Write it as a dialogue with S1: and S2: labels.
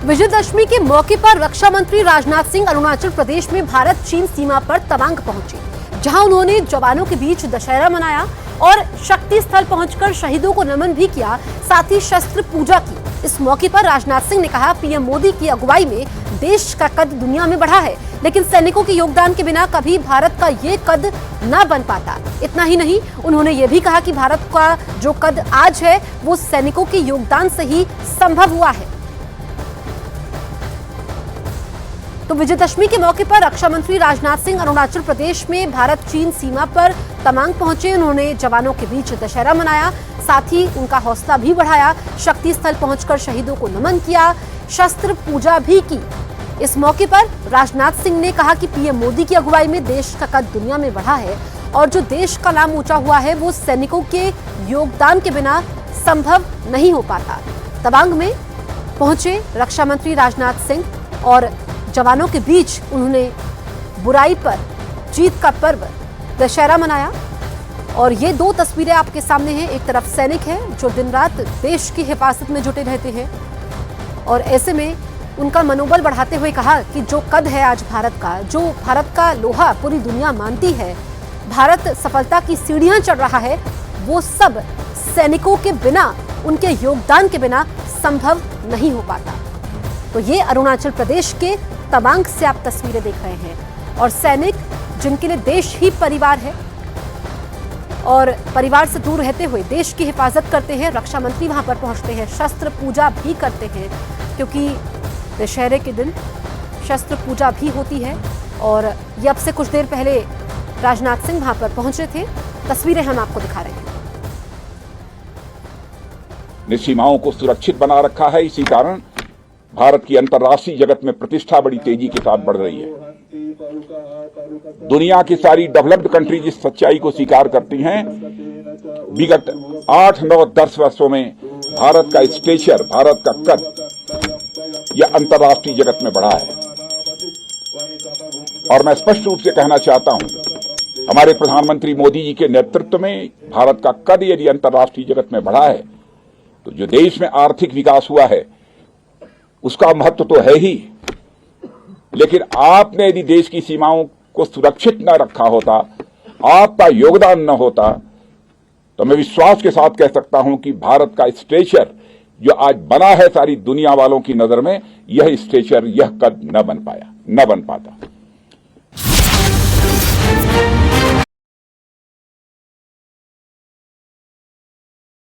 S1: विजयदशमी के मौके पर रक्षा मंत्री राजनाथ सिंह अरुणाचल प्रदेश में भारत चीन सीमा पर तवांग पहुंचे, जहां उन्होंने जवानों के बीच दशहरा मनाया और शक्ति स्थल पहुंचकर शहीदों को नमन भी किया, साथ ही शस्त्र पूजा की। इस मौके पर राजनाथ सिंह ने कहा, पीएम मोदी की अगुवाई में देश का कद दुनिया में बढ़ा है, लेकिन सैनिकों के योगदान के बिना कभी भारत का ये कद न बन पाता। इतना ही नहीं, उन्होंने ये भी कहा कि भारत का जो कद आज है वो सैनिकों के योगदान से ही संभव हुआ है। तो विजयदशमी के मौके पर रक्षा मंत्री राजनाथ सिंह अरुणाचल प्रदेश में भारत चीन सीमा पर तवांग पहुंचे। उन्होंने जवानों के बीच दशहरा मनाया, साथ ही उनका हौसला भी बढ़ाया, शक्ति स्थल पहुंचकर शहीदों को नमन किया, शस्त्र पूजा भी की। इस मौके पर राजनाथ सिंह ने कहा कि पीएम मोदी की अगुवाई में देश का कद दुनिया में बढ़ा है और जो देश का नाम ऊंचा हुआ है वो सैनिकों के योगदान के बिना संभव नहीं हो पाता। तवांग में पहुंचे रक्षा मंत्री राजनाथ सिंह और जवानों के बीच उन्होंने बुराई पर जीत का पर्व दशहरा मनाया। और ये दो तस्वीरें आपके सामने हैं। एक तरफ सैनिक हैं जो दिन रात देश की हिफाजत में जुटे रहते हैं और ऐसे में उनका मनोबल बढ़ाते हुए कहा कि जो कद है आज भारत का, जो भारत का लोहा पूरी दुनिया मानती है, भारत सफलता की सीढ़ियां चढ़ रहा है, वो सब सैनिकों के बिना, उनके योगदान के बिना संभव नहीं हो पाता। तो ये अरुणाचल प्रदेश के तवांग से आप तस्वीरें देख रहे हैं और सैनिक जिनके लिए देश ही परिवार है और परिवार से दूर रहते हुए देश की हिफाजत करते हैं। रक्षा मंत्री वहां पर पहुंचते हैं, शस्त्र पूजा भी करते हैं, क्योंकि दशहरे के दिन शस्त्र पूजा भी होती है। और ये अब से कुछ देर पहले राजनाथ सिंह वहां पर पहुंचे थे, तस्वीरें हम आपको दिखा रहे हैं।
S2: ने सीमाओं को सुरक्षित बना रखा है, इसी कारण भारत की अंतर्राष्ट्रीय जगत में प्रतिष्ठा बड़ी तेजी के साथ बढ़ रही है। दुनिया की सारी डेवलप्ड कंट्रीज इस सच्चाई को स्वीकार करती हैं। विगत 8, 9, 10 वर्षों में भारत का स्टेचर, भारत का कद यह अंतर्राष्ट्रीय जगत में बढ़ा है। और मैं स्पष्ट रूप से कहना चाहता हूं, हमारे प्रधानमंत्री मोदी जी के नेतृत्व में भारत का कद यदि अंतर्राष्ट्रीय जगत में बढ़ा है तो जो देश में आर्थिक विकास हुआ है उसका महत्व तो है ही, लेकिन आपने यदि देश की सीमाओं को सुरक्षित न रखा होता, आपका योगदान न होता, तो मैं विश्वास के साथ कह सकता हूं कि भारत का स्टेचर जो आज बना है सारी दुनिया वालों की नजर में, यह स्टेचर, यह कद न बन पाता।